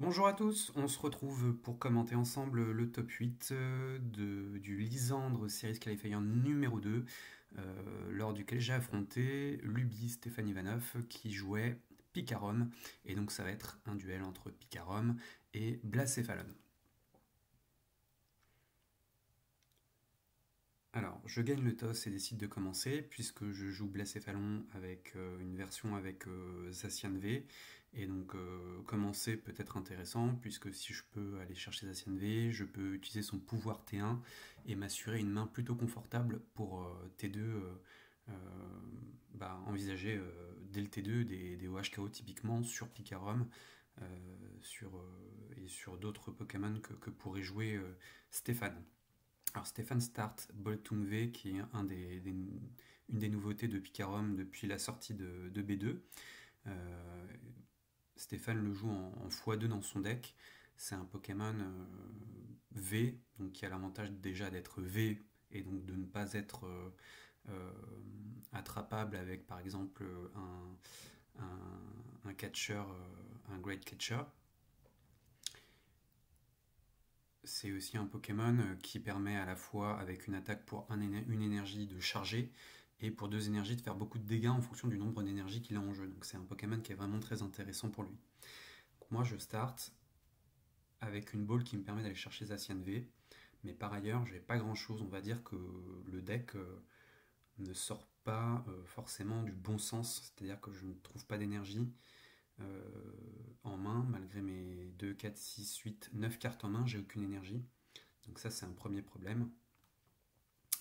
Bonjour à tous, on se retrouve pour commenter ensemble le top 8 du Lysandre Series Qualifier numéro 2, lors duquel j'ai affronté Luby Stéphane Ivanov qui jouait Picarom, et donc ça va être un duel entre Picarom et Blacéphalon. Alors, je gagne le toss et décide de commencer, puisque je joue Blacéphalon avec une version avec Zacian V. Et donc, commencer peut être intéressant, puisque si je peux aller chercher Zacian V, je peux utiliser son pouvoir T1 et m'assurer une main plutôt confortable pour T2, envisager dès le T2 des OHKO typiquement sur Picarom et sur d'autres Pokémon que pourrait jouer Stéphane. Alors Stéphane start Boltung V, qui est une des nouveautés de Picarom depuis la sortie de B2. Stéphane le joue en x2 dans son deck. C'est un Pokémon V, donc qui a l'avantage déjà d'être V et donc de ne pas être attrapable avec par exemple un catcher, un great catcher. C'est aussi un Pokémon qui permet à la fois avec une attaque pour une énergie de charger et pour 2 énergies de faire beaucoup de dégâts en fonction du nombre d'énergie qu'il a en jeu. Donc c'est un Pokémon qui est vraiment très intéressant pour lui. Donc moi je start avec une ball qui me permet d'aller chercher Zacian V, mais par ailleurs j'ai pas grand chose. On va dire que le deck ne sort pas forcément du bon sens, c'est-à-dire que je ne trouve pas d'énergie en main, malgré mes 2, 4, 6, 8, 9 cartes en main, j'ai aucune énergie. Donc ça c'est un premier problème.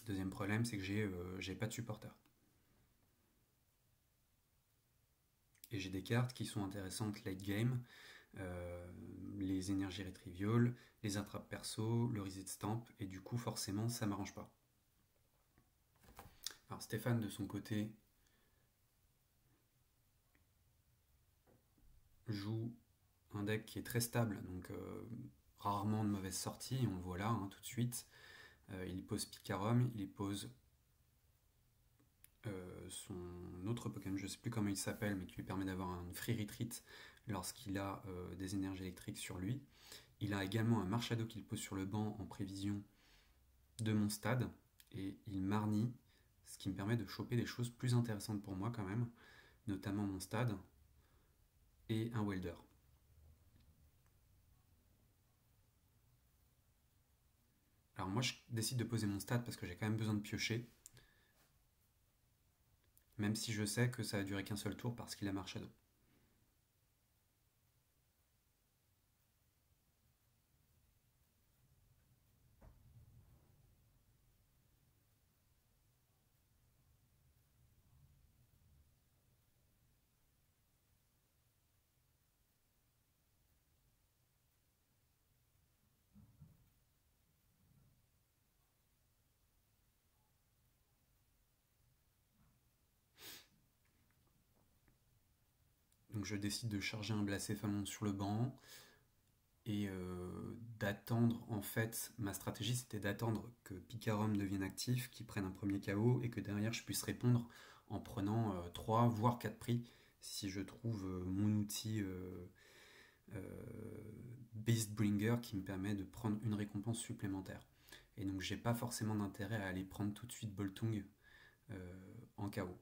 Deuxième problème, c'est que j'ai pas de supporter. Et j'ai des cartes qui sont intéressantes late game, les énergies rétrivial, les attrapes perso, le reset stamp, et du coup forcément ça m'arrange pas. Alors Stéphane de son côté joue un deck qui est très stable, donc rarement de mauvaises sorties, et on le voit là tout de suite. Il pose Picarom, il pose son autre Pokémon, je ne sais plus comment il s'appelle, mais qui lui permet d'avoir un free retreat lorsqu'il a des énergies électriques sur lui. Il a également un Marshado qu'il pose sur le banc en prévision de mon stade, et il marnie, ce qui me permet de choper des choses plus intéressantes pour moi quand même, notamment mon stade et un welder. Alors moi je décide de poser mon stade parce que j'ai quand même besoin de piocher, même si je sais que ça va durer qu'un seul tour parce qu'il a Marshado. Donc je décide de charger un Blacéphalon sur le banc et d'attendre, en fait, ma stratégie c'était d'attendre que Picarom devienne actif, qu'il prenne un premier KO et que derrière je puisse répondre en prenant 3 voire 4 prix si je trouve mon outil Beastbringer qui me permet de prendre une récompense supplémentaire. Et donc j'ai pas forcément d'intérêt à aller prendre tout de suite Boltung en KO.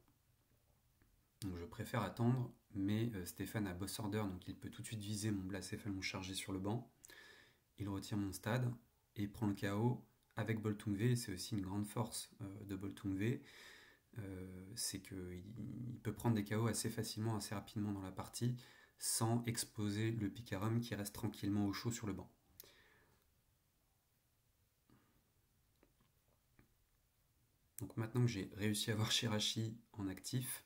Donc je préfère attendre, mais Stéphane a boss order, donc il peut tout de suite viser mon Blacéphalon chargé sur le banc. Il retire mon stade et prend le KO avec Boltung V, et c'est aussi une grande force de Boltung V, c'est qu'il peut prendre des KO assez facilement, assez rapidement dans la partie, sans exposer le Picarom qui reste tranquillement au chaud sur le banc. Donc maintenant que j'ai réussi à avoir Shirashi en actif,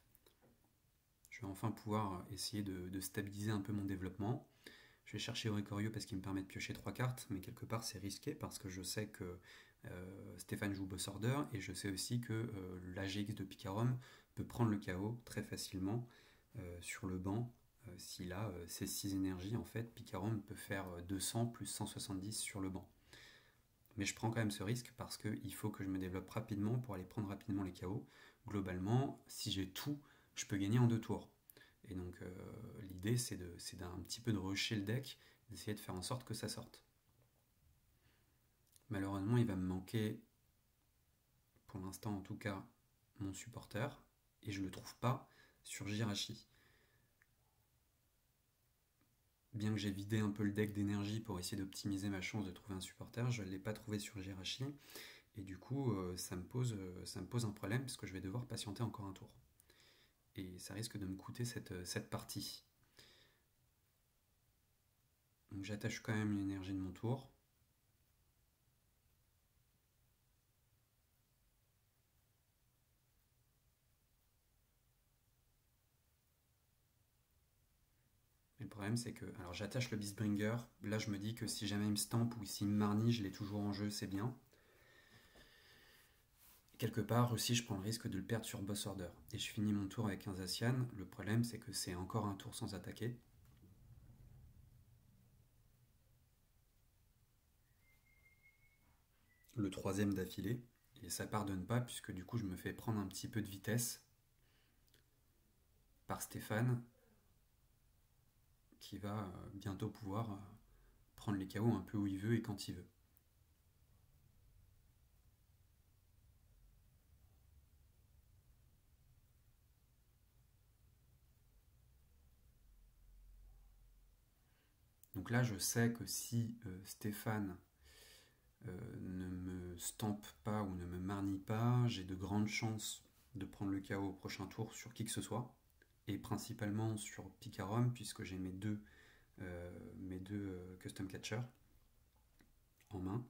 je vais enfin pouvoir essayer de stabiliser un peu mon développement. Je vais chercher Oricorio parce qu'il me permet de piocher 3 cartes, mais quelque part c'est risqué parce que je sais que Stéphane joue Boss Order et je sais aussi que l'AGX de Picarom peut prendre le KO très facilement sur le banc. S'il a ses 6 énergies, en fait, Picarom peut faire 200 plus 170 sur le banc. Mais je prends quand même ce risque parce qu'il faut que je me développe rapidement pour aller prendre rapidement les KO. Globalement, si j'ai tout, je peux gagner en 2 tours. Et donc l'idée c'est d'un petit peu de rusher le deck d'essayer de faire en sorte que ça sorte. Malheureusement, il va me manquer, pour l'instant en tout cas, mon supporter, et je le trouve pas sur Jirachi. Bien que j'ai vidé un peu le deck d'énergie pour essayer d'optimiser ma chance de trouver un supporter, je ne l'ai pas trouvé sur Jirachi, et du coup ça me pose un problème parce que je vais devoir patienter encore un tour. Et ça risque de me coûter cette partie. Donc j'attache quand même une énergie de mon tour. Mais le problème c'est que, alors j'attache le Beastbringer, là je me dis que si jamais il me stampe ou s'il me marnie, je l'ai toujours en jeu, c'est bien. Quelque part aussi je prends le risque de le perdre sur Boss Order. Et je finis mon tour avec un Zacian, le problème c'est que c'est encore un tour sans attaquer. Le troisième d'affilée, et ça pardonne pas puisque du coup je me fais prendre un petit peu de vitesse par Stéphane qui va bientôt pouvoir prendre les KO un peu où il veut et quand il veut. Donc là je sais que si Stéphane ne me stampe pas ou ne me marnie pas, j'ai de grandes chances de prendre le KO au prochain tour sur qui que ce soit, et principalement sur Picarom puisque j'ai mes deux custom catchers en main.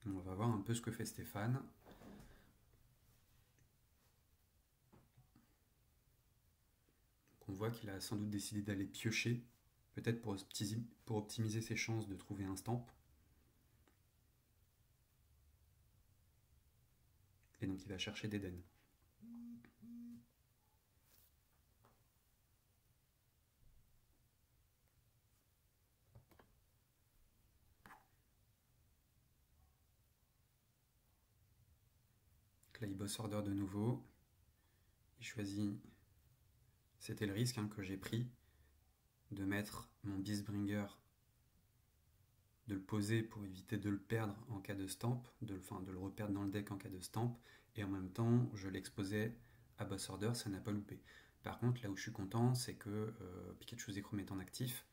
On va voir un peu ce que fait Stéphane. On voit qu'il a sans doute décidé d'aller piocher, peut-être pour optimiser ses chances de trouver un stamp. Et donc il va chercher d'Eden. Là il boss order de nouveau. Il choisit. C'était le risque que j'ai pris de mettre mon Beastbringer, de le poser pour éviter de le perdre en cas de stamp, de le reperdre dans le deck en cas de stamp, et en même temps je l'exposais à boss order, ça n'a pas loupé. Par contre là où je suis content c'est que Pikachu Zekrom est en actif,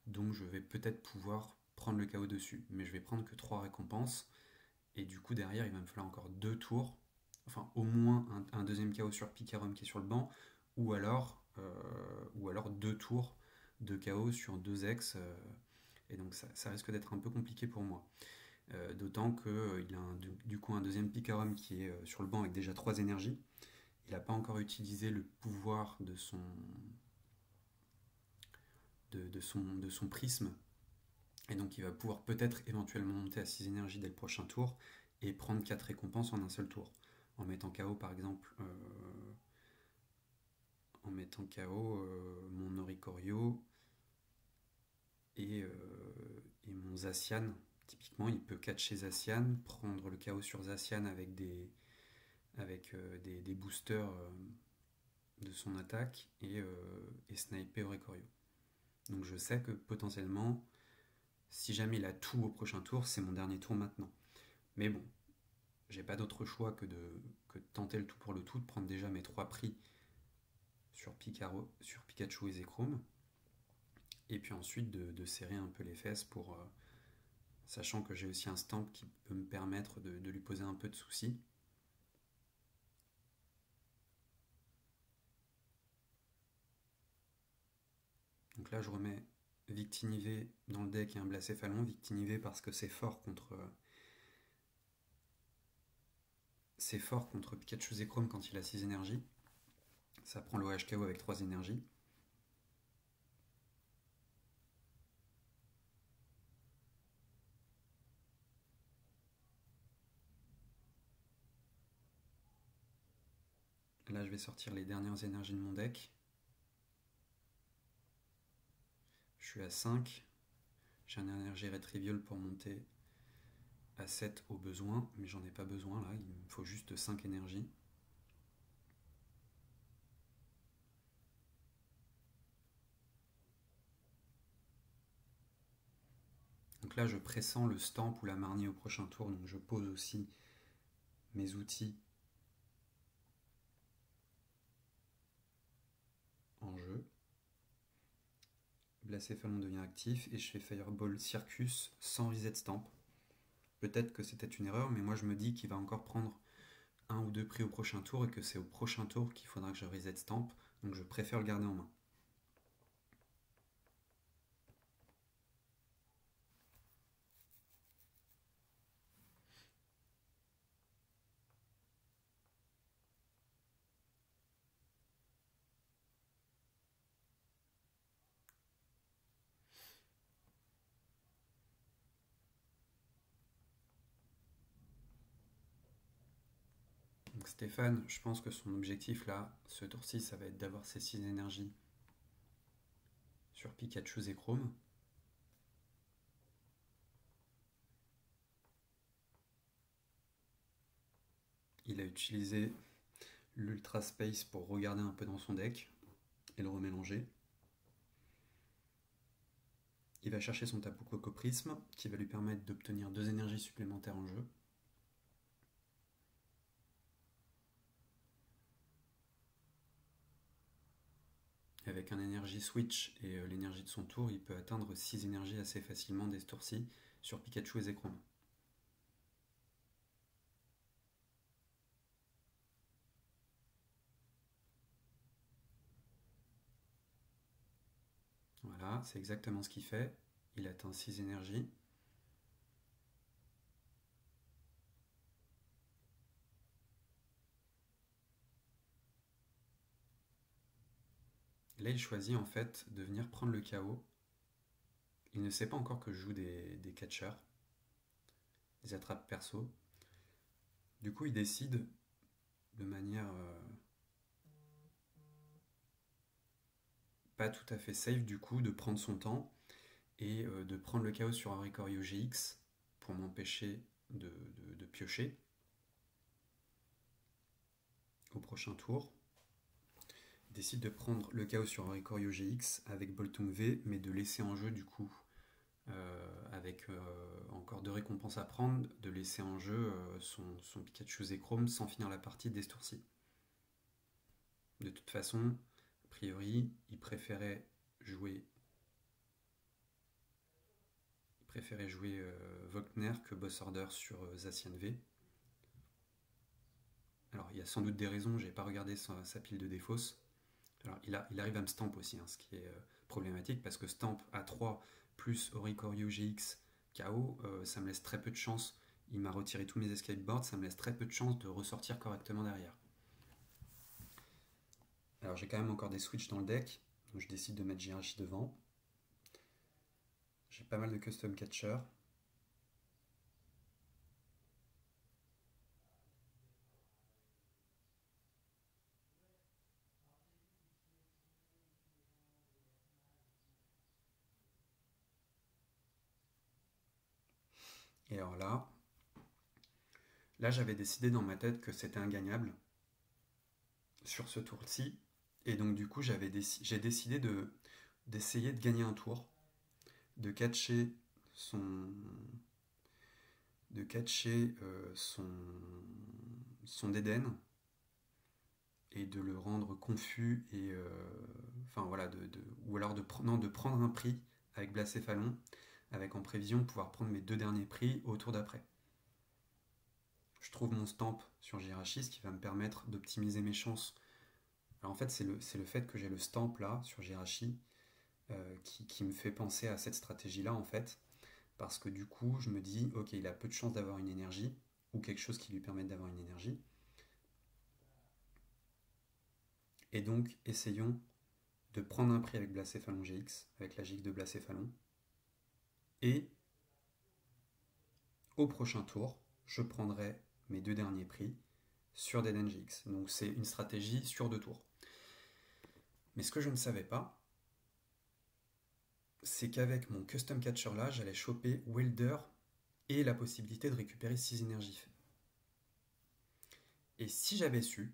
donc je vais peut-être pouvoir prendre le KO dessus, mais je vais prendre que 3 récompenses, et du coup derrière il va me falloir encore 2 tours, enfin au moins un deuxième KO sur Picarom qui est sur le banc, ou alors 2 tours de KO sur 2 ex, et donc ça risque d'être un peu compliqué pour moi. D'autant qu'il a du coup un deuxième Picarom qui est sur le banc avec déjà 3 énergies. Il n'a pas encore utilisé le pouvoir de son prisme, et donc il va pouvoir peut-être éventuellement monter à 6 énergies dès le prochain tour et prendre 4 récompenses en un seul tour. En mettant KO par exemple mon Oricorio et mon Zacian. Typiquement il peut catcher Zacian, prendre le KO sur Zacian avec des boosters de son attaque et sniper Oricorio. Donc je sais que potentiellement, si jamais il a tout au prochain tour, c'est mon dernier tour maintenant. Mais bon, j'ai pas d'autre choix que de tenter le tout pour le tout, de prendre déjà mes 3 prix sur Pikachu et Zekrom, et puis ensuite de serrer un peu les fesses pour sachant que j'ai aussi un stamp qui peut me permettre de lui poser un peu de soucis. Donc là je remets Victinivé dans le deck et un Blacéphalon. Victinivé parce que c'est fort contre Pikachu Zekrom quand il a 6 énergies. Ça prend le OHKO avec 3 énergies. Là je vais sortir les dernières énergies de mon deck. Je suis à 5. J'ai un énergie rétriviol pour monter à 7 au besoin, mais j'en ai pas besoin là, il me faut juste 5 énergies. là, je pressens le stamp ou la marnie au prochain tour, donc je pose aussi mes outils en jeu. Blacéphalon devient actif et je fais Fireball Circus sans reset stamp. Peut-être que c'était une erreur, mais moi je me dis qu'il va encore prendre un ou deux prix au prochain tour et que c'est au prochain tour qu'il faudra que je reset stamp, donc je préfère le garder en main. Donc Stéphane, je pense que son objectif là, ce tour-ci, ça va être d'avoir ses 6 énergies sur Pikachu et Chrome. Il a utilisé l'Ultra Space pour regarder un peu dans son deck et le remélanger. Il va chercher son Tapu Koko Prisme qui va lui permettre d'obtenir 2 énergies supplémentaires en jeu. Avec un énergie switch et l'énergie de son tour, il peut atteindre 6 énergies assez facilement dès ce tour-ci sur Pikachu et Zekrom. Voilà, c'est exactement ce qu'il fait. Il atteint 6 énergies. Là, il choisit en fait de venir prendre le KO. Il ne sait pas encore que je joue des catcheurs, des attrapes perso. Du coup, il décide de manière pas tout à fait safe du coup de prendre son temps et de prendre le KO sur Oricorio GX pour m'empêcher de piocher au prochain tour. Il décide de prendre le KO sur Oricorio GX avec Boltung V, mais de laisser en jeu du coup, avec encore 2 récompenses à prendre, de laisser en jeu son Pikachu Zekrom sans finir la partie dès ce tour-ci. De toute façon, a priori, il préférait jouer Volkner que Boss Order sur Zacian V. Alors, il y a sans doute des raisons, j'ai pas regardé sa pile de défausse. Alors, il arrive à me stamp aussi, hein, ce qui est problématique, parce que stamp à 3 plus Oricorio GX KO, ça me laisse très peu de chance. Il m'a retiré tous mes escape boards, ça me laisse très peu de chance de ressortir correctement derrière. Alors, j'ai quand même encore des switches dans le deck, donc je décide de mettre Jirachi devant. J'ai pas mal de custom catchers. Et alors là j'avais décidé dans ma tête que c'était ingagnable sur ce tour-ci. Et donc du coup j'ai décidé d'essayer de gagner un tour, de catcher son son Dédenne et de le rendre confus et enfin voilà ou alors de prendre un prix avec Blacéphalon avec en prévision de pouvoir prendre mes 2 derniers prix au tour d'après. Je trouve mon stamp sur Jirachi, ce qui va me permettre d'optimiser mes chances. Alors en fait, c'est le fait que j'ai le stamp là sur Jirachi qui me fait penser à cette stratégie-là en fait. Parce que du coup, je me dis, ok, il a peu de chances d'avoir une énergie, ou quelque chose qui lui permette d'avoir une énergie. Et donc, essayons de prendre un prix avec Blacéphalon GX, avec la gigue de Blacéphalon. Et au prochain tour, je prendrai mes 2 derniers prix sur Dédenne GX. Donc c'est une stratégie sur 2 tours. Mais ce que je ne savais pas, c'est qu'avec mon custom catcher là, j'allais choper Welder et la possibilité de récupérer 6 énergies. Et si j'avais su,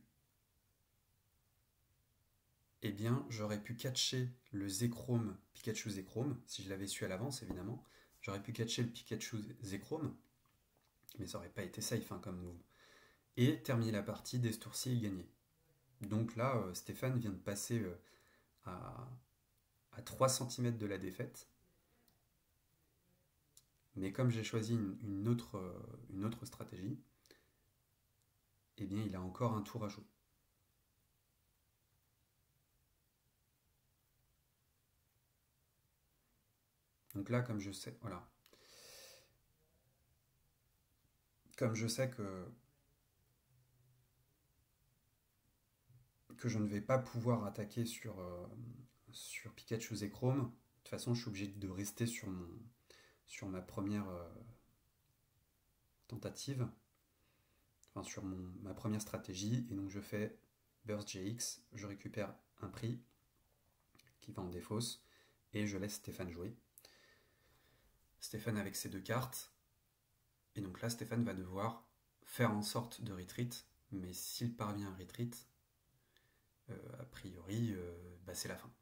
eh bien j'aurais pu catcher le Zekrom, Pikachu Zekrom, si je l'avais su à l'avance évidemment, J'aurais pu catcher le Pikachu Zekrom, mais ça aurait pas été safe hein, comme move. Et terminer la partie, déstourcier et gagner. Donc là, Stéphane vient de passer à, 3 cm de la défaite. Mais comme j'ai choisi une autre stratégie, eh bien il a encore un tour à jouer. Donc là, comme je sais, voilà. Comme je sais que je ne vais pas pouvoir attaquer sur Pikachu et Chrome, de toute façon, je suis obligé de rester sur ma première tentative, enfin sur ma première stratégie, et donc je fais Burst GX, je récupère un prix qui va en défausse, et je laisse Stéphane jouer. Stéphane avec ses 2 cartes, et donc là Stéphane va devoir faire en sorte de retreat, mais s'il parvient à retreat, a priori, c'est la fin.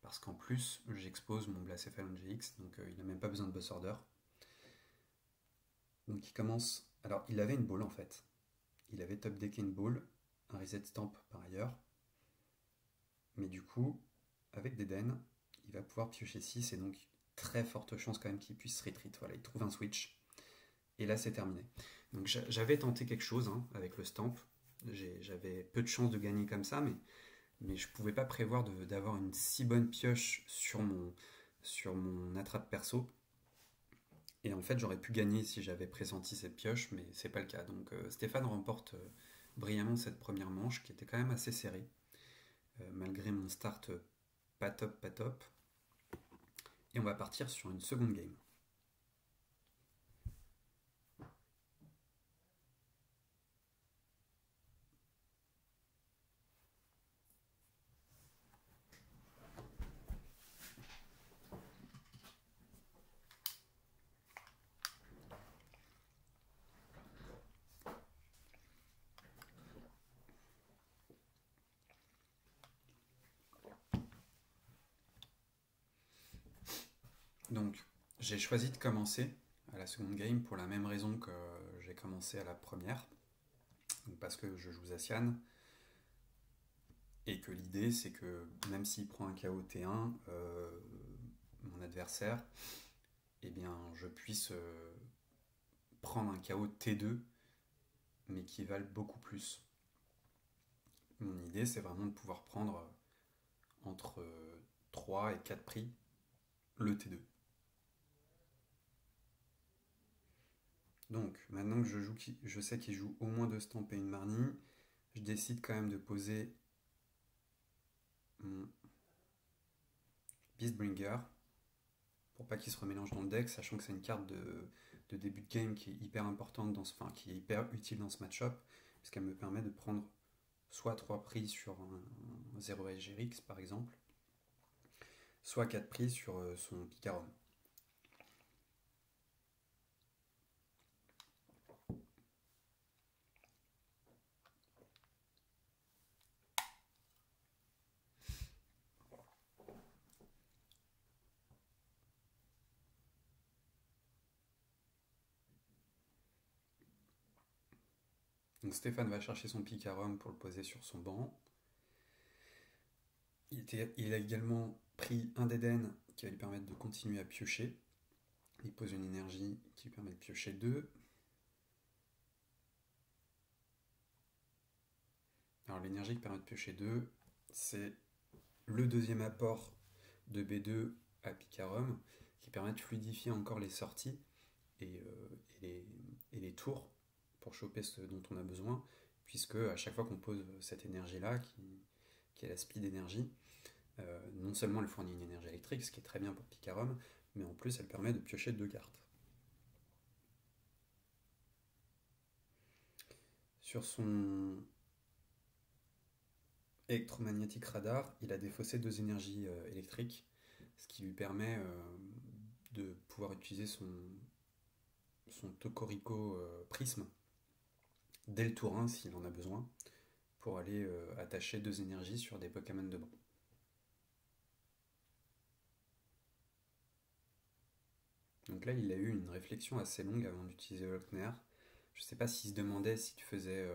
Parce qu'en plus, j'expose mon Blacephalon GX, donc il n'a même pas besoin de boss order. Donc il commence... Alors, il avait une ball en fait. Il avait top deck une ball, un reset stamp par ailleurs. Mais du coup, avec Deden, il va pouvoir piocher 6, et donc très forte chance quand même qu'il puisse retreat. Voilà, il trouve un switch. Et là, c'est terminé. Donc j'avais tenté quelque chose hein, avec le stamp. J'avais peu de chance de gagner comme ça, mais je pouvais pas prévoir d'avoir une si bonne pioche sur mon attrape perso. Et en fait, j'aurais pu gagner si j'avais pressenti cette pioche, mais c'est pas le cas. Donc Stéphane remporte brillamment cette première manche, qui était quand même assez serrée, malgré mon start pas top, pas top. Et on va partir sur une seconde game. Donc, j'ai choisi de commencer à la seconde game pour la même raison que j'ai commencé à la première. Donc, parce que je joue Zacian. Et que l'idée, c'est que même s'il prend un KO T1, mon adversaire, eh bien, je puisse prendre un KO T2, mais qui valent beaucoup plus. Mon idée, c'est vraiment de pouvoir prendre entre 3 et 4 prix le T2. Donc, maintenant que je sais qu'il joue au moins 2 stamps et une Marnie, je décide quand même de poser mon Beastbringer pour pas qu'il se remélange dans le deck, sachant que c'est une carte de début de game qui est hyper importante, qui est hyper utile dans ce match-up, puisqu'elle me permet de prendre soit 3 prix sur un 0 SGRX par exemple, soit 4 prix sur son Picarom. Donc Stéphane va chercher son Picarom pour le poser sur son banc. Il a également pris un d'Eden qui va lui permettre de continuer à piocher. Il pose une énergie qui lui permet de piocher 2. Alors l'énergie qui permet de piocher 2, c'est le deuxième apport de B2 à Picarom qui permet de fluidifier encore les sorties et les tours pour choper ce dont on a besoin, puisque à chaque fois qu'on pose cette énergie-là, qui est la speed énergie, non seulement elle fournit une énergie électrique, ce qui est très bien pour Picarom, mais en plus elle permet de piocher 2 cartes. Sur son électromagnétique radar, il a défaussé 2 énergies électriques, ce qui lui permet de pouvoir utiliser son Tokorico prisme dès le tour 1 s'il en a besoin, pour aller attacher 2 énergies sur des Pokémon de banc. Donc là, il a eu une réflexion assez longue avant d'utiliser Volkner. Je sais pas s'il se demandait si tu faisais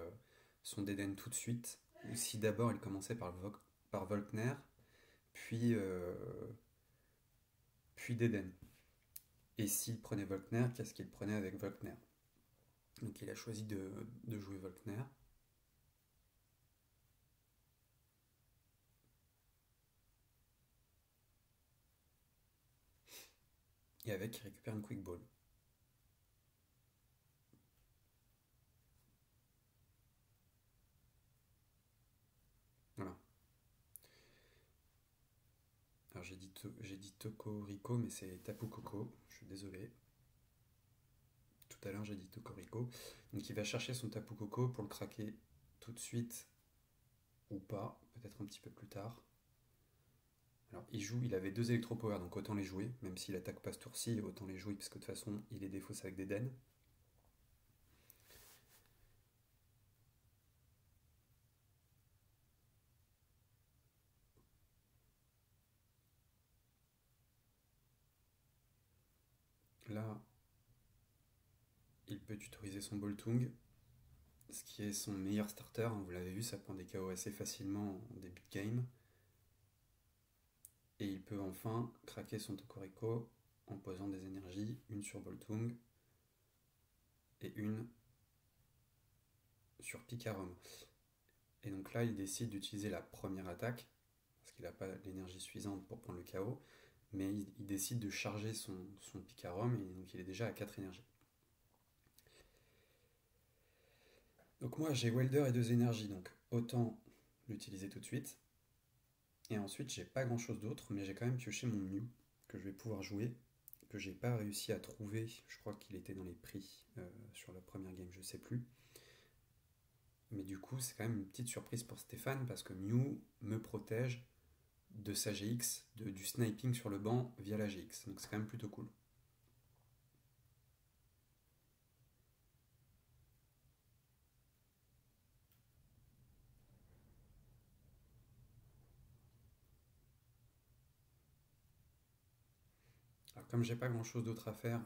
son Deden tout de suite, ou si d'abord il commençait par Volkner, puis, puis Deden. Et s'il prenait Volkner, qu'est-ce qu'il prenait avec Volkner? Donc il a choisi de jouer Volkner. Et avec, il récupère une quick ball. Voilà. Alors j'ai dit Toko Rico, mais c'est Tapu Koko. Je suis désolé. Tout à l'heure j'ai dit Toko Rico. Donc il va chercher son Tapu Koko pour le craquer tout de suite ou pas, peut-être un petit peu plus tard. Alors il avait deux électro-power, donc autant les jouer, même s'il attaque pas ce tour-ci, autant les jouer, parce que de toute façon il est défausse avec des den. Là, il peut tutoriser son Boltung, ce qui est son meilleur starter, hein, vous l'avez vu, ça prend des KO assez facilement en début de game. Et il peut enfin craquer son Tokoriko en posant des énergies, une sur Boltung et une sur Picarom. Et donc là, il décide d'utiliser la première attaque, parce qu'il n'a pas l'énergie suffisante pour prendre le KO, mais il décide de charger son Picarom, et donc il est déjà à 4 énergies. Donc moi, j'ai Welder et 2 énergies, donc autant l'utiliser tout de suite. Et ensuite, j'ai pas grand chose d'autre, mais j'ai quand même pioché mon Mew, que je vais pouvoir jouer, que j'ai pas réussi à trouver. Je crois qu'il était dans les prix sur la première game, je sais plus. Mais du coup, c'est quand même une petite surprise pour Stéphane, parce que Mew me protège de sa GX, du sniping sur le banc via la GX. Donc c'est quand même plutôt cool. Alors comme j'ai pas grand chose d'autre à faire,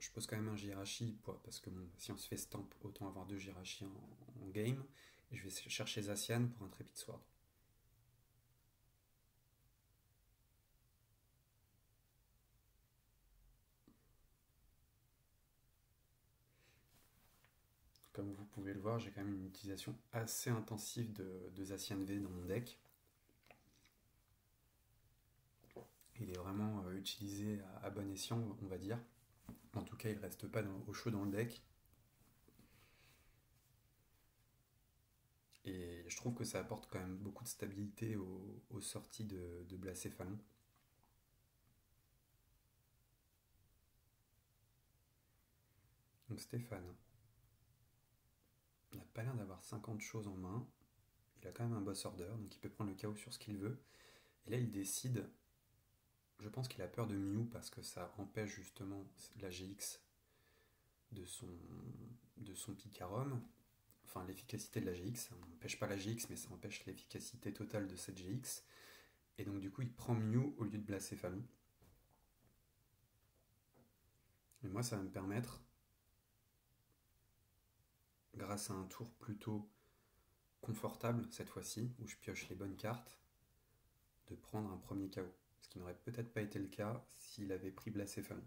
je pose quand même un Jirachi, parce que bon, si on se fait stamp, autant avoir deux Jirachi en game. Et je vais chercher Zacian pour un Trépide Sword. Comme vous pouvez le voir, j'ai quand même une utilisation assez intensive de Zacian V dans mon deck. Il est vraiment utilisé à bon escient, on va dire. En tout cas, il reste pas au chaud dans le deck. Et je trouve que ça apporte quand même beaucoup de stabilité aux sorties de Blacéphalon. Donc Stéphane, il n'a pas l'air d'avoir 50 choses en main. Il a quand même un boss order, donc il peut prendre le KO sur ce qu'il veut. Et là, il décide. Je pense qu'il a peur de Mew parce que ça empêche justement la GX de son Picarom. Enfin, l'efficacité de la GX. Ça n'empêche pas la GX, mais ça empêche l'efficacité totale de cette GX. Et donc, du coup, il prend Mew au lieu de Blacéphalon. Et moi, ça va me permettre, grâce à un tour plutôt confortable cette fois-ci, où je pioche les bonnes cartes, de prendre un premier KO. Ce qui n'aurait peut-être pas été le cas s'il avait pris Blacéphalon.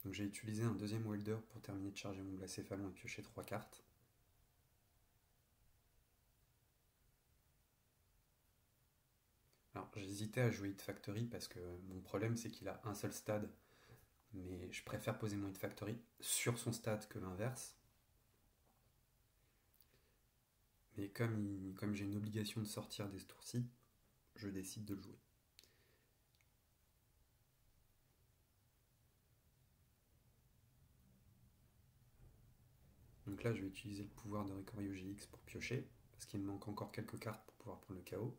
Donc j'ai utilisé un deuxième welder pour terminer de charger mon Blacéphalon et piocher 3 cartes. Alors j'hésitais à jouer Hit Factory parce que mon problème c'est qu'il a un seul stade, mais je préfère poser mon Hit Factory sur son stade que l'inverse. Mais comme j'ai une obligation de sortir des tours-ci, je décide de le jouer. Donc là je vais utiliser le pouvoir de Ricorio GX pour piocher, parce qu'il me manque encore quelques cartes pour pouvoir prendre le KO.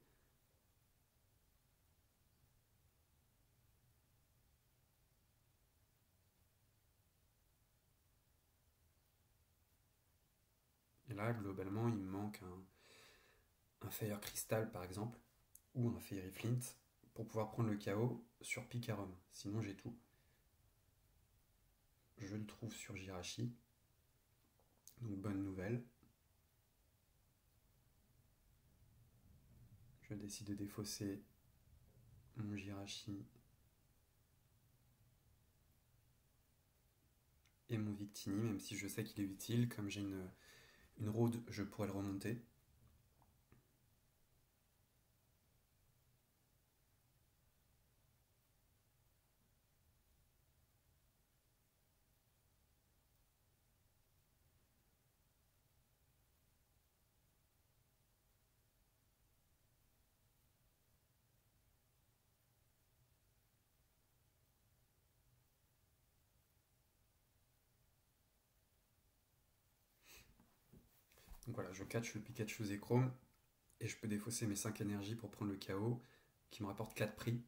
Et là globalement il me manque un Fire Crystal par exemple, ou un Fairy Flint pour pouvoir prendre le KO sur Picarum. Sinon j'ai tout. Je le trouve sur Jirachi. Donc bonne nouvelle. Je décide de défausser mon Jirachi et mon Victini, même si je sais qu'il est utile. Comme j'ai une road, je pourrais le remonter. Donc voilà, je catch le Pikachu Zekrom et je peux défausser mes 5 énergies pour prendre le KO qui me rapporte 4 prix.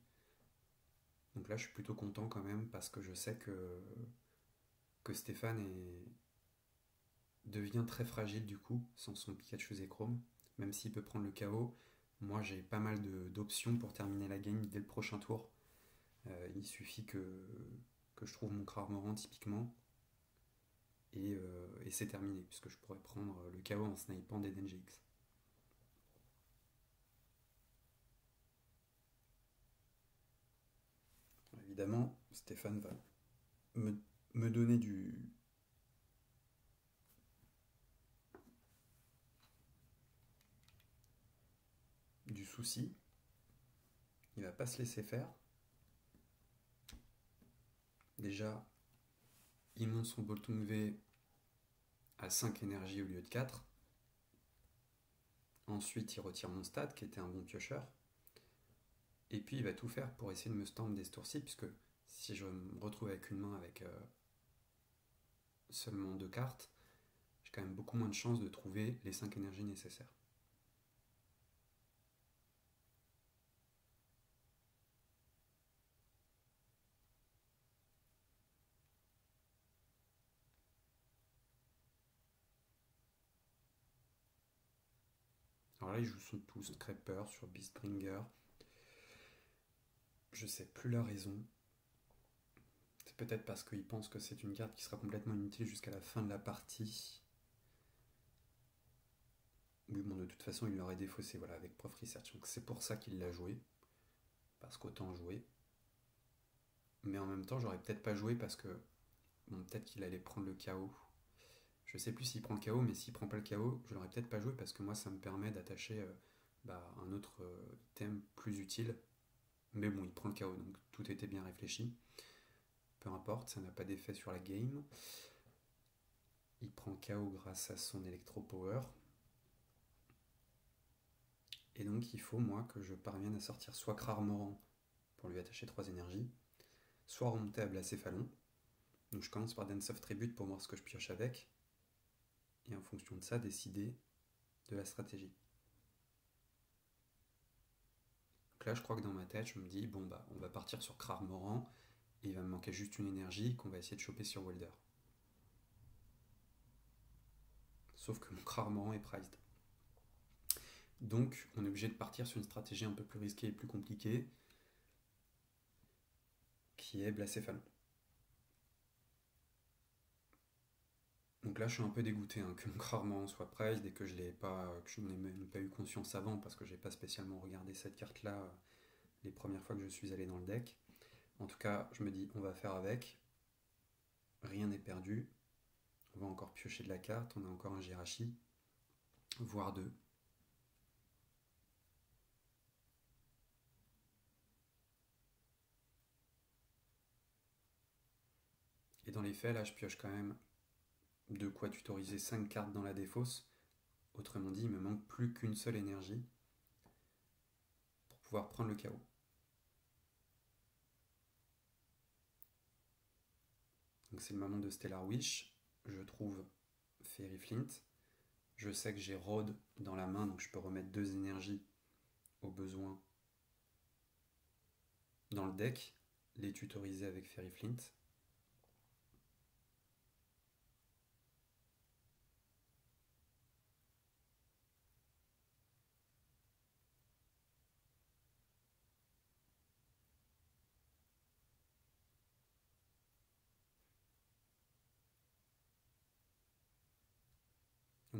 Donc là, je suis plutôt content quand même parce que je sais que Stéphane devient très fragile du coup sans son Pikachu Zekrom. Même s'il peut prendre le KO, moi j'ai pas mal d'options pour terminer la game dès le prochain tour. Il suffit que je trouve mon Cramorant typiquement et c'est terminé puisque je pourrais prendre le KO en snipant des DNGX. Évidemment, Stéphane va me donner du souci. Il va pas se laisser faire. Déjà, il monte son Boltung V à 5 énergies au lieu de 4. Ensuite, il retire mon stade, qui était un bon piocheur. Et puis, il va tout faire pour essayer de me stamp des ce tour-ci, puisque si je me retrouve avec une main avec seulement 2 cartes, j'ai quand même beaucoup moins de chances de trouver les 5 énergies nécessaires. Alors là, il joue son tout Scraper sur Beastbringer. Je sais plus la raison. C'est peut-être parce qu'il pense que c'est une carte qui sera complètement inutile jusqu'à la fin de la partie. Oui, bon, de toute façon, il l'aurait défaussé voilà, avec Prof Research. Donc c'est pour ça qu'il l'a joué. Parce qu'autant jouer. Mais en même temps, j'aurais peut-être pas joué parce que bon, peut-être qu'il allait prendre le KO. Je sais plus s'il prend le KO, mais s'il prend pas le KO, je l'aurais peut-être pas joué parce que moi, ça me permet d'attacher un autre item plus utile. Mais bon, il prend le KO, donc tout était bien réfléchi. Peu importe, ça n'a pas d'effet sur la game. Il prend KO grâce à son Electro Power. Et donc il faut, moi, que je parvienne à sortir soit Cramorant pour lui attacher 3 énergies, soit remonter à Blacéphalon. Donc je commence par Dance of Tribute pour voir ce que je pioche avec. Et en fonction de ça, décider de la stratégie. Donc là, je crois que dans ma tête, je me dis, bon bah, on va partir sur Cramorant, et il va me manquer juste une énergie qu'on va essayer de choper sur Welder. Sauf que mon Cramorant est priced. Donc, on est obligé de partir sur une stratégie un peu plus risquée et plus compliquée, qui est Blacéphalon. Donc là, je suis un peu dégoûté que mon Cramorant soit priced et que je n'en ai même pas eu conscience avant parce que j'ai pas spécialement regardé cette carte-là les premières fois que je suis allé dans le deck. En tout cas, je me dis, on va faire avec. Rien n'est perdu. On va encore piocher de la carte. On a encore un Jirachi, voire deux. Et dans les faits, là, je pioche quand même de quoi tutoriser 5 cartes dans la défausse. Autrement dit, il me manque plus qu'une seule énergie pour pouvoir prendre le KO. Donc c'est le moment de Stellar Wish. Je trouve Fairy Flint. Je sais que j'ai Rod dans la main, donc je peux remettre 2 énergies au besoin dans le deck, les tutoriser avec Fairy Flint.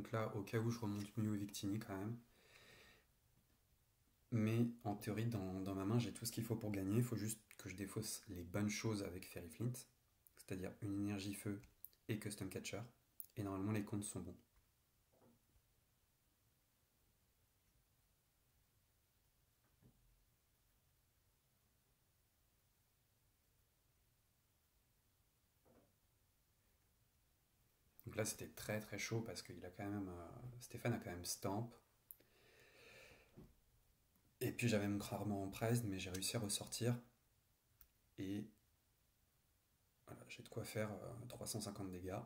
Donc là, au cas où, je remonte mieux au Victini quand même. Mais en théorie, dans ma main, j'ai tout ce qu'il faut pour gagner. Il faut juste que je défausse les bonnes choses avec Fairy Flint, c'est-à-dire une énergie feu et Custom Catcher. Et normalement, les comptes sont bons. Donc là, c'était très très chaud parce qu'il a quand même. Stéphane a quand même Stamp. Et puis j'avais mon rarement en priced, mais j'ai réussi à ressortir. Et voilà, j'ai de quoi faire 350 dégâts.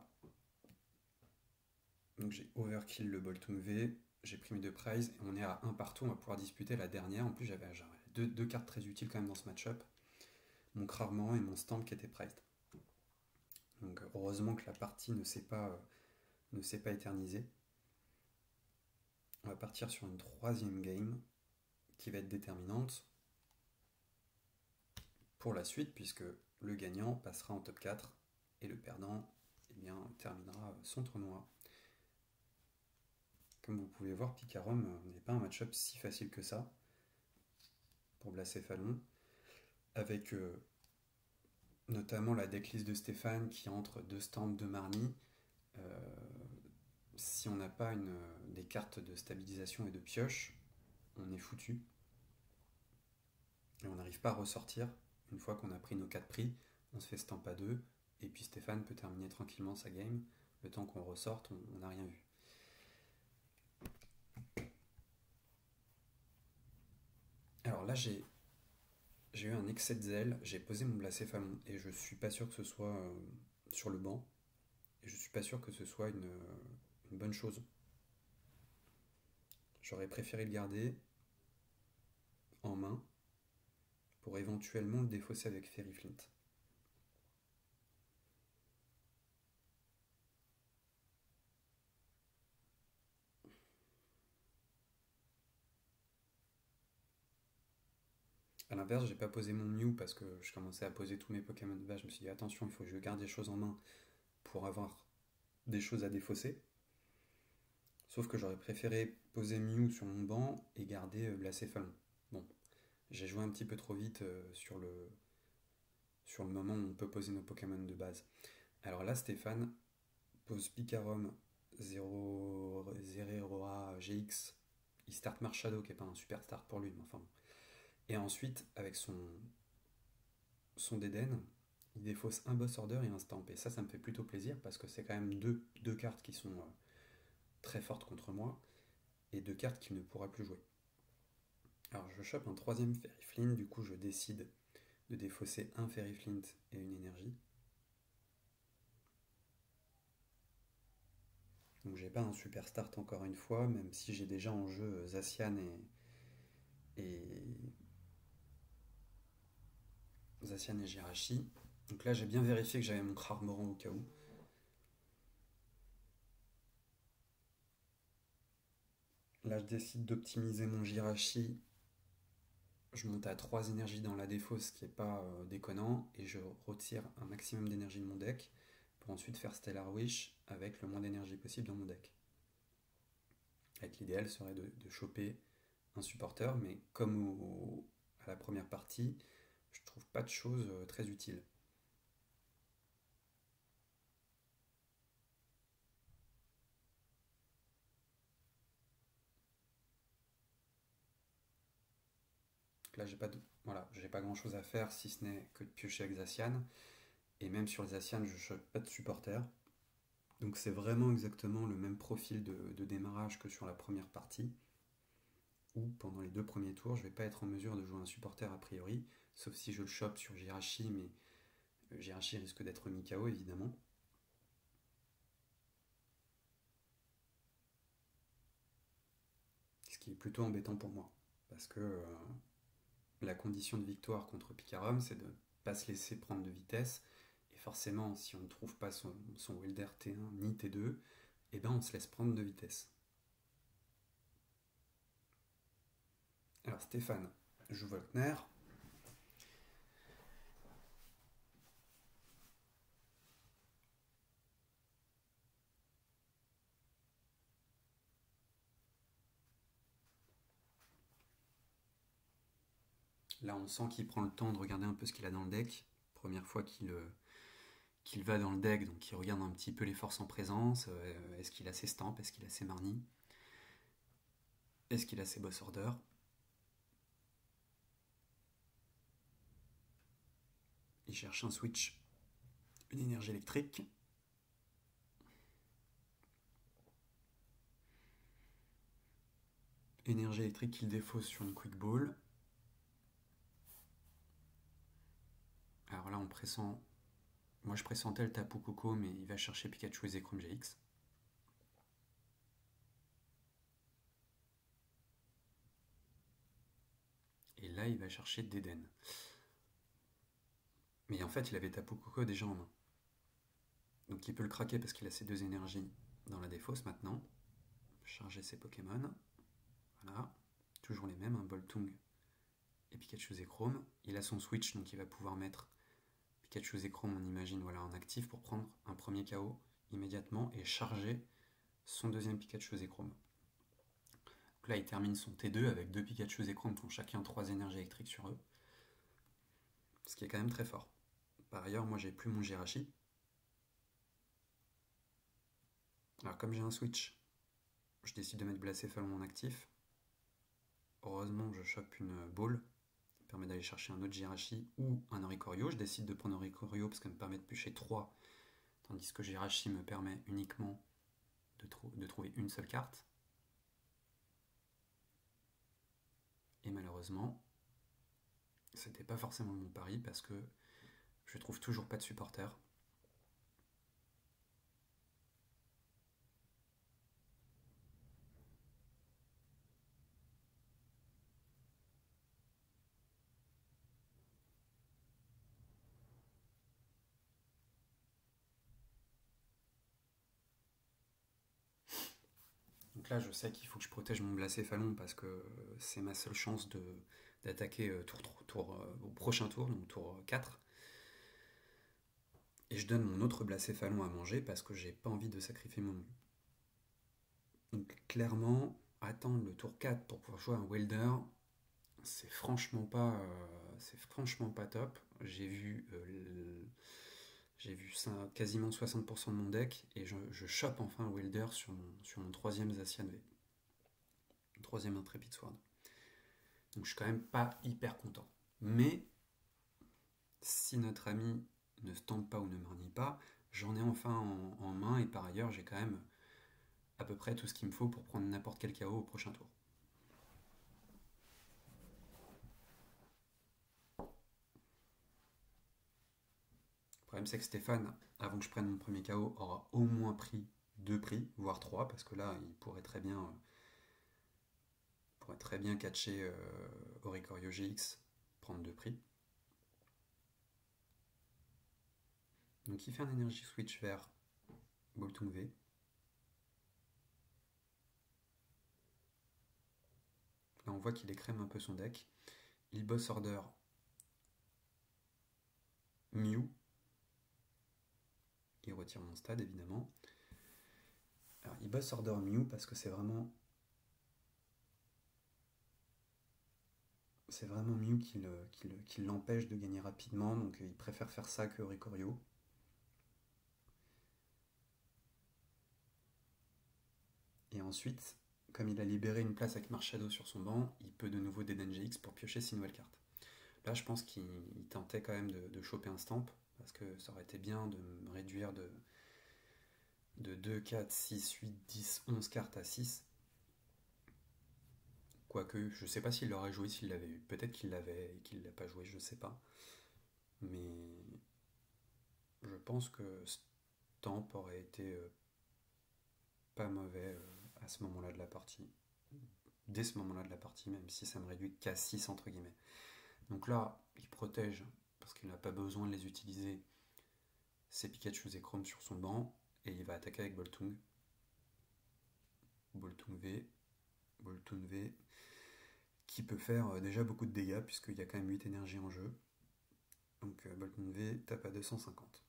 Donc j'ai overkill le Boltung V, j'ai pris mes deux prizes et on est à un partout, on va pouvoir disputer la dernière. En plus j'avais deux cartes très utiles quand même dans ce match-up. Mon Crarement et mon Stamp qui étaient prized. Donc heureusement que la partie ne s'est pas éternisée. On va partir sur une troisième game qui va être déterminante pour la suite puisque le gagnant passera en top 4 et le perdant eh bien, terminera son tournoi. Comme vous pouvez voir, Picarum n'est pas un match-up si facile que ça pour Blacéphalon, avec notamment la decklist de Stéphane qui entre deux stands de Marnie. Si on n'a pas des cartes de stabilisation et de pioche, on est foutu. Et on n'arrive pas à ressortir. Une fois qu'on a pris nos 4 prix, on se fait stamp à 2, et puis Stéphane peut terminer tranquillement sa game. Le temps qu'on ressorte, on n'a rien vu. Alors là, j'ai eu un excès de zèle, j'ai posé mon Blacéphalon, et je suis pas sûr que ce soit sur le banc, et je suis pas sûr que ce soit une bonne chose. J'aurais préféré le garder en main pour éventuellement le défausser avec Fairy Flint. A l'inverse, j'ai pas posé mon Mew parce que je commençais à poser tous mes Pokémon de base. Je me suis dit attention, il faut que je garde des choses en main pour avoir des choses à défausser. Sauf que j'aurais préféré poser Mew sur mon banc et garder Blacéphalon. Bon, j'ai joué un petit peu trop vite sur le moment où on peut poser nos Pokémon de base. Alors là, Stéphane pose Picarum 0 GX. Il start Marshado, qui est pas un super start pour lui, mais enfin. Et ensuite, avec son Dédenne, il défausse un Boss Order et un Stamp. Et ça me fait plutôt plaisir parce que c'est quand même deux cartes qui sont très fortes contre moi et deux cartes qu'il ne pourra plus jouer. Alors je chope un troisième Fairy Flint, du coup je décide de défausser un Fairy Flint et une énergie. Donc j'ai pas un super start encore une fois, même si j'ai déjà en jeu Zacian Zacian et Jirachi. Donc là j'ai bien vérifié que j'avais mon Crarmoran au cas où. Là je décide d'optimiser mon Jirachi. Je monte à 3 énergies dans la défausse, ce qui n'est pas déconnant, et je retire un maximum d'énergie de mon deck pour ensuite faire Stellar Wish avec le moins d'énergie possible dans mon deck. Avec l'idéal serait de choper un supporter, mais comme à la première partie, je trouve pas de choses très utiles. Donc là, j'ai pas grand chose à faire si ce n'est que de piocher avec Zacian. Et même sur les Zacian, je chope pas de supporter. Donc c'est vraiment exactement le même profil de démarrage que sur la première partie, où pendant les 2 premiers tours, je vais pas être en mesure de jouer un supporter a priori, sauf si je le chope sur Jirachi, mais Jirachi risque d'être mis KO évidemment. Ce qui est plutôt embêtant pour moi, parce que la condition de victoire contre Picarum, c'est de ne pas se laisser prendre de vitesse, et forcément, si on ne trouve pas son Wilder T1 ni T2, eh ben on se laisse prendre de vitesse. Alors Stéphane joue Volkner. Là, on sent qu'il prend le temps de regarder un peu ce qu'il a dans le deck. Première fois qu'il va dans le deck, donc il regarde un petit peu les forces en présence. Est-ce qu'il a ses stamps? Est-ce qu'il a ses marnies? Est-ce qu'il a ses boss orders? Il cherche un switch, une énergie électrique. Énergie électrique qu'il défausse sur une quick ball. Alors là, on pressent. Moi, je pressentais le Tapu Koko, mais il va chercher Pikachu et Zekrom GX. Et là, il va chercher Deden. Mais en fait, il avait Tapu Koko déjà en main. Donc il peut le craquer parce qu'il a ses deux énergies dans la défausse maintenant. Charger ses Pokémon. Voilà. Toujours les mêmes, hein, Boltung et Pikachu Zekrom. Il a son switch, donc il va pouvoir mettre Pikachu Zekrom, on imagine, voilà, en actif pour prendre un premier KO immédiatement et charger son deuxième Pikachu Zekrom. Donc là, il termine son T2 avec deux Pikachu Zekrom qui ont chacun 3 énergies électriques sur eux. Ce qui est quand même très fort. Par ailleurs, moi, j'ai plus mon Jirachi. Alors, comme j'ai un switch, je décide de mettre Blacéphale en actif. Heureusement, je chope une ball. Ça me permet d'aller chercher un autre Jirachi ou un Oricorio. Je décide de prendre Oricorio parce que ça me permet de piocher 3, tandis que Jirachi me permet uniquement de trouver une seule carte. Et malheureusement, c'était pas forcément mon pari parce que je trouve toujours pas de supporter. Donc là, je sais qu'il faut que je protège mon Blacéphale parce que c'est ma seule chance d'attaquer au prochain tour, donc tour 4. Et je donne mon autre Blacéphale à manger parce que j'ai pas envie de sacrifier mon Mew. Donc clairement, attendre le tour 4 pour pouvoir jouer un Welder, c'est franchement pas top. J'ai vu ça, quasiment 60% de mon deck et je chope enfin un Welder sur mon troisième Zacian V. Troisième Intrepid Sword. Donc je suis quand même pas hyper content. Mais si notre ami ne se tente pas ou ne marnie pas, j'en ai enfin en main et par ailleurs j'ai quand même à peu près tout ce qu'il me faut pour prendre n'importe quel KO au prochain tour. Le problème c'est que Stéphane, avant que je prenne mon premier KO, aura au moins pris 2 prix, voire 3, parce que là il pourrait très bien catcher Oricorio GX, prendre 2 prix. Donc il fait un énergie switch vers Boltung V. Là on voit qu'il écrème un peu son deck. Il boss order Mew. Il retire mon stade évidemment. Alors il boss order Mew parce que c'est vraiment Mew qui l'empêche de gagner rapidement, donc il préfère faire ça que Oricorio. Et ensuite, comme il a libéré une place avec Marshado sur son banc, il peut de nouveau Deden GX pour piocher 6 nouvelles cartes. Là, je pense qu'il tentait quand même de choper un stamp, parce que ça aurait été bien de me réduire de 2, 4, 6, 8, 10, 11 cartes à 6. Quoique, je sais pas s'il l'aurait joué s'il l'avait eu. Peut-être qu'il l'avait et qu'il l'a pas joué, je sais pas. Mais je pense que Stamp aurait été pas mauvais à ce moment-là de la partie. Dès ce moment-là de la partie, même si ça me réduit qu'à 6 entre guillemets. Donc là, il protège parce qu'il n'a pas besoin de les utiliser ses Pikachu et Chrome sur son banc et il va attaquer avec Boltung. Boltung V qui peut faire déjà beaucoup de dégâts puisqu'il y a quand même 8 énergies en jeu. Donc Boltung V tape à 250.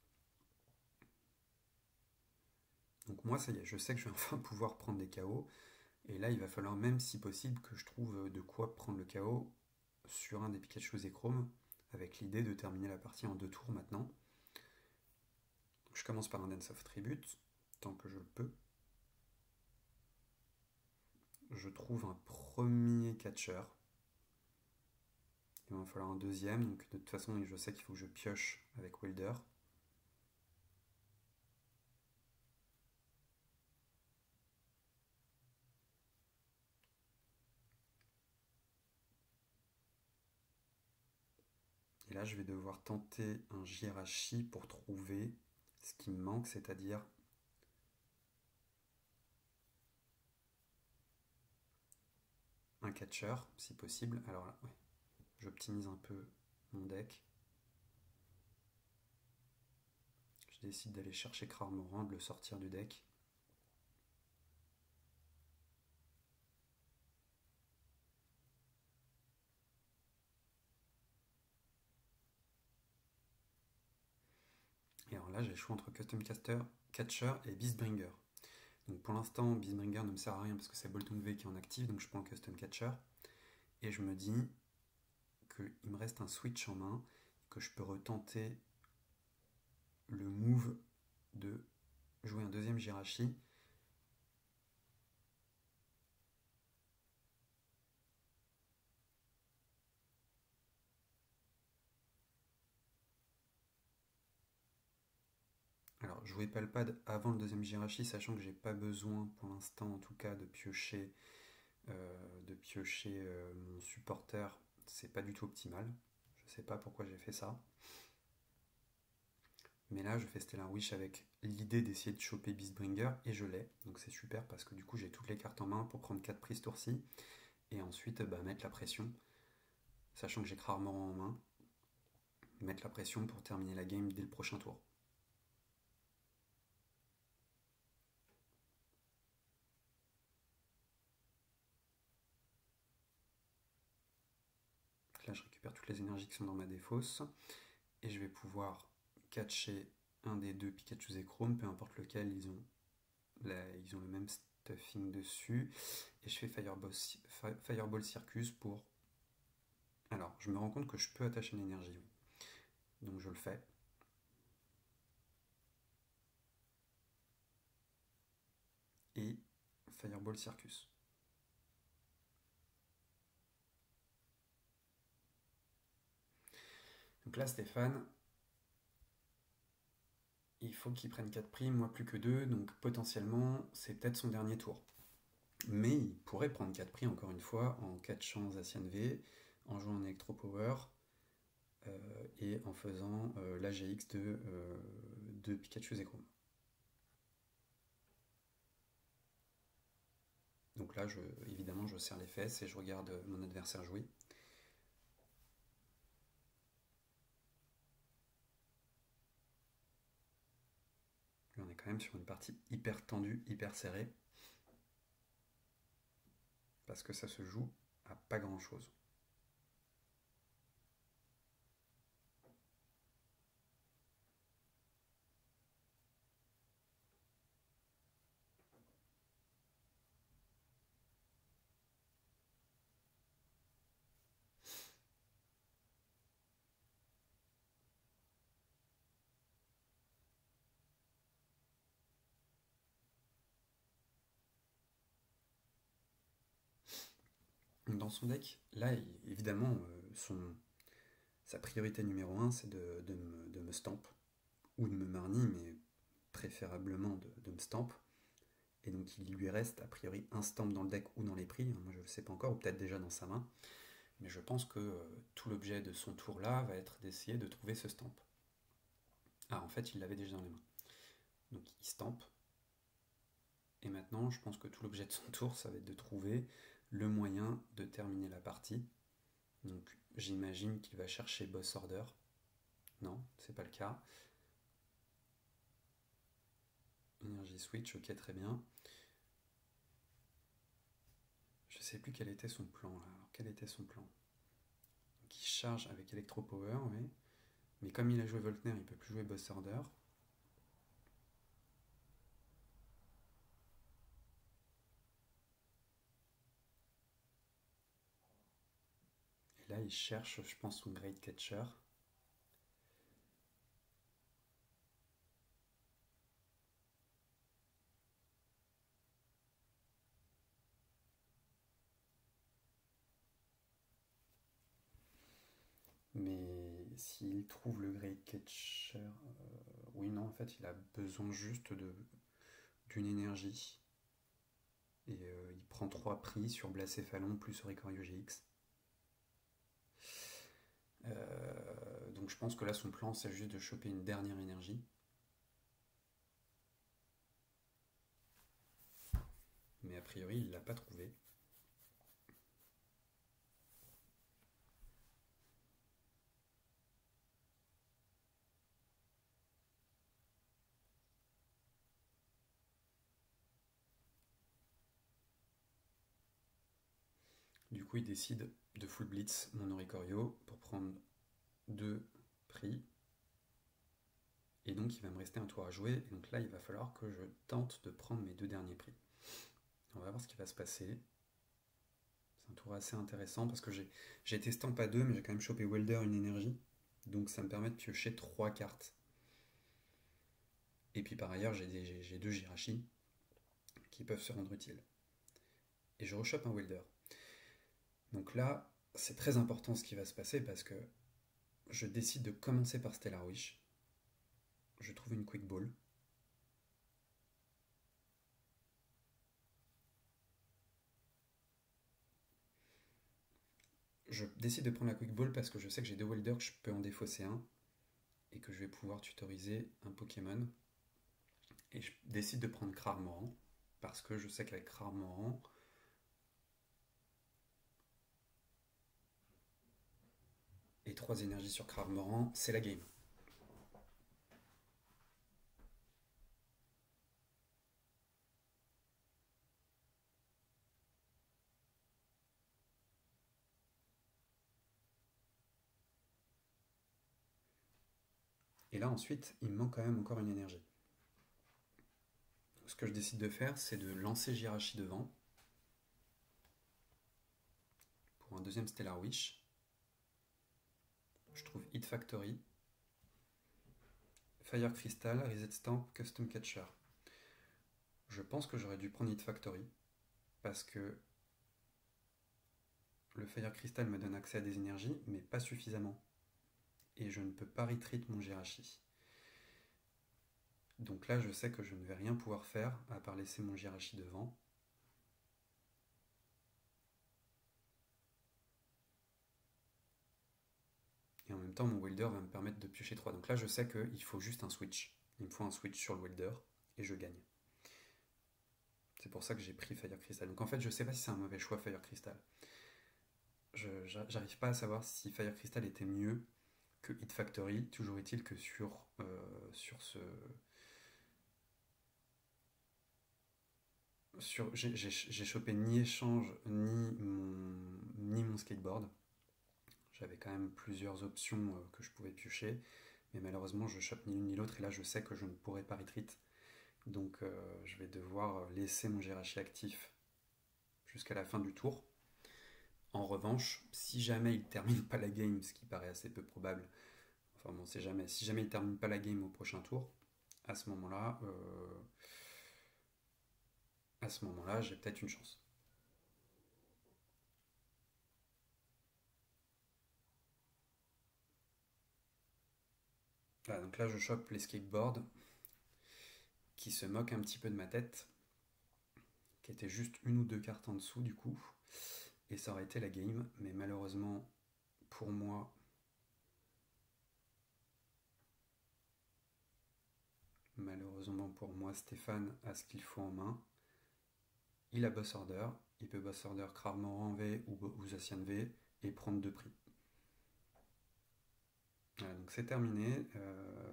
Donc moi ça y est, je sais que je vais enfin pouvoir prendre des KO. Et là il va falloir même si possible que je trouve de quoi prendre le KO sur un des Pikachu et Chrome, avec l'idée de terminer la partie en 2 tours maintenant. Donc, je commence par un Dance of Tribute, tant que je le peux. Je trouve un premier catcher. Il va me falloir un deuxième, donc de toute façon je sais qu'il faut que je pioche avec Wilder. Et là je vais devoir tenter un Jirachi pour trouver ce qui me manque, c'est-à-dire un catcher si possible. Alors là, ouais, j'optimise un peu mon deck. Je décide d'aller chercher Cramorant, de le sortir du deck. Et alors là, j'ai le choix entre Custom Caster, Catcher et Beastbringer. Donc pour l'instant, Beastbringer ne me sert à rien parce que c'est Boltung V qui est en actif, donc je prends le Custom Catcher. Et je me dis qu'il me reste un switch en main, que je peux retenter le move de jouer un deuxième Jirachi. Alors, jouer Palpade avant le deuxième Jirachi, sachant que j'ai pas besoin pour l'instant en tout cas de piocher, mon supporter, c'est pas du tout optimal. Je sais pas pourquoi j'ai fait ça. Mais là, je fais Stellar Wish avec l'idée d'essayer de choper Beastbringer et je l'ai. Donc c'est super parce que du coup, j'ai toutes les cartes en main pour prendre 4 prises tour-ci et ensuite mettre la pression, sachant que j'ai Cramorant en main, mettre la pression pour terminer la game dès le prochain tour. Là, je récupère toutes les énergies qui sont dans ma défausse et je vais pouvoir catcher un des deux Pikachu et Chrome, peu importe lequel, ils ont le même stuffing dessus. Et je fais Fireball Circus pour... Alors, je me rends compte que je peux attacher l'énergie. Donc je le fais. Et Fireball Circus. Donc là, Stéphane, il faut qu'il prenne 4 primes, moi plus que 2, donc potentiellement, c'est peut-être son dernier tour. Mais il pourrait prendre 4 prix encore une fois en catchant Zacian V, en jouant en Electro Power et en faisant l'AGX de Pikachu et Chrome. Donc là, évidemment, je serre les fesses et je regarde mon adversaire jouer. Là, on est quand même sur une partie hyper tendue, hyper serrée. Parce que ça se joue à pas grand chose. Dans son deck, là, évidemment, sa priorité numéro 1, c'est de me stamp, ou de me marnie, mais préférablement de me stamp. Et donc il lui reste a priori un stamp dans le deck ou dans les prix, moi je ne le sais pas encore, ou peut-être déjà dans sa main. Mais je pense que tout l'objet de son tour là va être d'essayer de trouver ce stamp. Ah, en fait, il l'avait déjà dans les mains. Donc il stamp. Et maintenant, je pense que tout l'objet de son tour, ça va être de trouver le moyen de terminer la partie. Donc j'imagine qu'il va chercher Boss Order. Non, c'est pas le cas. Energy Switch, ok, très bien. Je sais plus quel était son plan là. Alors quel était son plan? Donc il charge avec Electro Power, oui. Mais comme il a joué Voltner, il peut plus jouer Boss Order. Et là, il cherche, je pense, son Great Catcher. Mais s'il trouve le Great Catcher, oui, non, en fait, il a besoin juste d'une énergie. Et il prend 3 prix sur Blacéphalon plus Oricorio GX. Donc je pense que là, son plan, c'est juste de choper une dernière énergie. Mais a priori, il l'a pas trouvé. Du coup, il décide de full blitz mon Oricorio pour prendre 2 prix. Et donc, il va me rester un tour à jouer. Et donc là, il va falloir que je tente de prendre mes 2 derniers prix. On va voir ce qui va se passer. C'est un tour assez intéressant parce que j'ai été Stamp à 2, mais j'ai quand même chopé Welder une énergie. Donc ça me permet de piocher 3 cartes. Et puis par ailleurs, j'ai 2 Jirachi qui peuvent se rendre utiles. Et je rechoppe un Welder. Donc là, c'est très important ce qui va se passer parce que je décide de commencer par Stellar Wish. Je trouve une Quick Ball. Je décide de prendre la Quick Ball parce que je sais que j'ai 2 Welders, que je peux en défausser un et que je vais pouvoir tutoriser un Pokémon. Et je décide de prendre Cramorant parce que je sais qu'avec Cramorant, et 3 énergies sur Cramorant, c'est la game. Et là ensuite, il me manque quand même encore une énergie. Ce que je décide de faire, c'est de lancer Jirachi devant pour un deuxième Stellar Wish. Je trouve Hit Factory, Fire Crystal, Reset Stamp, Custom Catcher. Je pense que j'aurais dû prendre Hit Factory parce que le Fire Crystal me donne accès à des énergies, mais pas suffisamment. Et je ne peux pas retreat mon Jirachi. Donc là, je sais que je ne vais rien pouvoir faire à part laisser mon Jirachi devant. Et en même temps, mon Welder va me permettre de piocher 3. Donc là, je sais qu'il faut juste un switch. Il me faut un switch sur le Welder et je gagne. C'est pour ça que j'ai pris Fire Crystal. Donc en fait, je sais pas si c'est un mauvais choix Fire Crystal. J'arrive pas à savoir si Fire Crystal était mieux que Hit Factory. Toujours est-il que sur ce... J'ai chopé ni échange ni mon skateboard. J'avais quand même plusieurs options que je pouvais piocher, mais malheureusement je chope ni l'une ni l'autre et là je sais que je ne pourrai pas retreat. Donc je vais devoir laisser mon Jirachi actif jusqu'à la fin du tour. En revanche, si jamais il termine pas la game, ce qui paraît assez peu probable, enfin bon, c'est jamais, si jamais il termine pas la game au prochain tour, à ce moment-là, j'ai peut-être une chance. Voilà, donc là je chope les skateboards qui se moquent un petit peu de ma tête, qui était juste une ou deux cartes en dessous du coup, et ça aurait été la game, mais malheureusement pour moi, Stéphane a ce qu'il faut en main. Il a Boss Order, il peut Boss Order Cramorant V ou Zacian V et prendre 2 prix. Voilà, donc c'est terminé.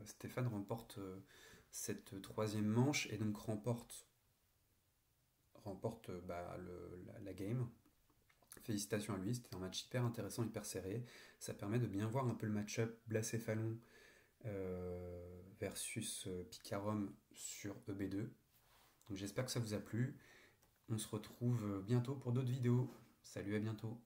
Stéphane remporte cette troisième manche et donc remporte la game. Félicitations à lui, c'était un match hyper intéressant, hyper serré. Ça permet de bien voir un peu le match-up Blacéphalon versus Picarom sur EB2. Donc j'espère que ça vous a plu. On se retrouve bientôt pour d'autres vidéos. Salut, à bientôt.